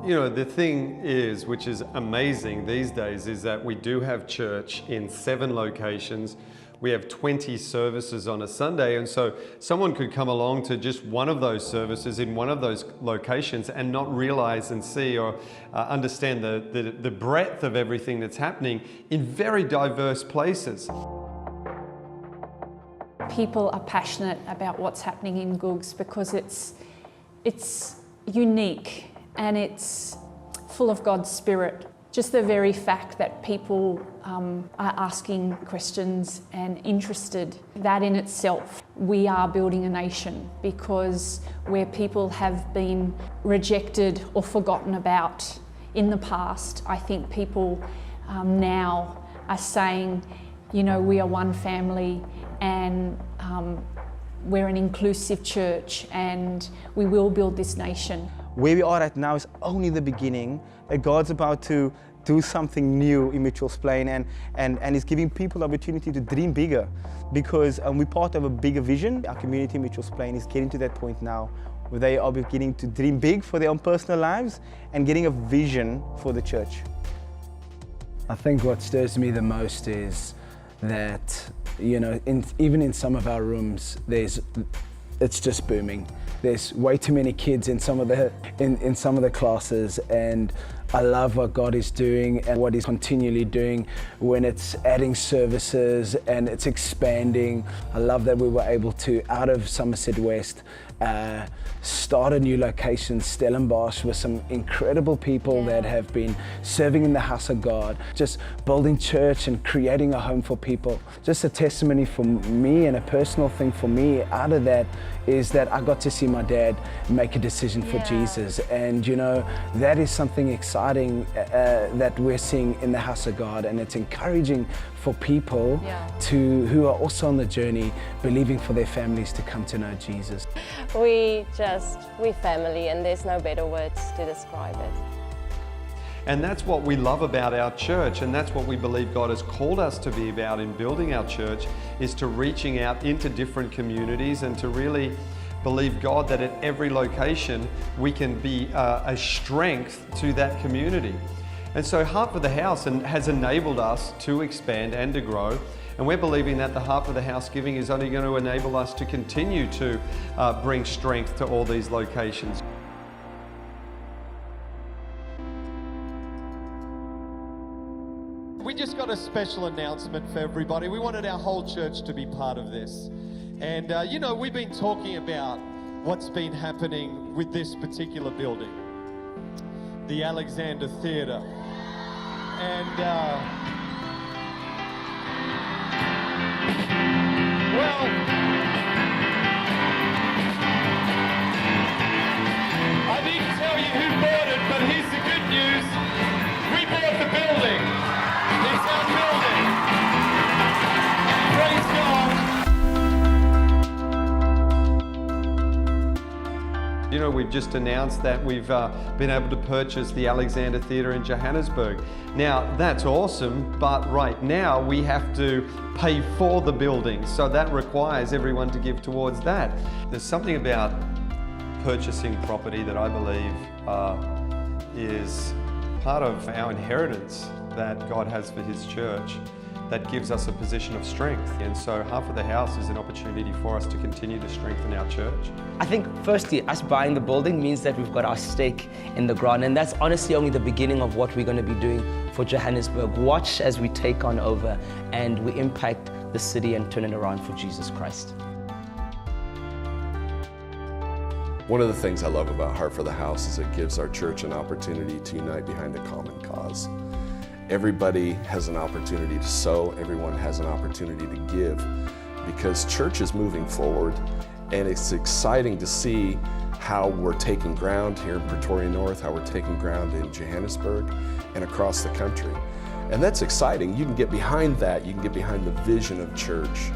You know, the thing is, which is amazing these days, is that we do have church in 7 locations. We have 20 services on a Sunday, and so someone could come along to just one of those services in one of those locations and not realize and see or understand the breadth of everything that's happening in very diverse places. People are passionate about what's happening in Googs because it's unique and it's full of God's Spirit. Just the very fact that people are asking questions and interested, that in itself, we are building a nation, because where people have been rejected or forgotten about in the past, I think people now are saying, you know, we are one family, and we're an inclusive church, and we will build this nation. Where we are right now is only the beginning. God's about to do something new in Mitchell's Plain, and is giving people the opportunity to dream bigger, because we're part of a bigger vision. Our community in Mitchell's Plain is getting to that point now where they are beginning to dream big for their own personal lives and getting a vision for the church. I think what stirs me the most is that, you know, even in some of our rooms, it's just booming. There's way too many kids in some of the classes, and I love what God is doing and what He's continually doing when it's adding services and it's expanding. I love that we were able to, out of Somerset West, start a new location, Stellenbosch, with some incredible people that have been serving in the house of God, just building church and creating a home for people. Just a testimony for me and a personal thing for me out of that is that I got to see my dad make a decision for Jesus. And you know, that is something exciting that we're seeing in the house of God, and it's encouraging for people who are also on the journey, believing for their families to come to know Jesus. We're family, and there's no better words to describe it. And that's what we love about our church, and that's what we believe God has called us to be about in building our church, is to reaching out into different communities and to really believe God that at every location we can be a strength to that community. And so Heart for the House has enabled us to expand and to grow. And we're believing that the Heart for the House giving is only going to enable us to continue to bring strength to all these locations. We just got a special announcement for everybody. We wanted our whole church to be part of this. And you know, we've been talking about what's been happening with this particular building, the Alexander Theatre. And well, I didn't tell you who bought it, but here's the good news. We bought the building. It's our building. Praise God. You know, we've just announced that we've been able to purchase the Alexander Theatre in Johannesburg. Now, that's awesome, but right now we have to pay for the building, so that requires everyone to give towards that. There's something about purchasing property that I believe is part of our inheritance that God has for His church, that gives us a position of strength. And so Heart for the House is an opportunity for us to continue to strengthen our church. I think firstly, us buying the building means that we've got our stake in the ground, and that's honestly only the beginning of what we're going to be doing for Johannesburg. Watch as we take on over and we impact the city and turn it around for Jesus Christ. One of the things I love about Heart for the House is it gives our church an opportunity to unite behind a common cause. Everybody has an opportunity to sow, everyone has an opportunity to give, because church is moving forward, and it's exciting to see how we're taking ground here in Pretoria North, how we're taking ground in Johannesburg and across the country. And that's exciting. You can get behind that, you can get behind the vision of church.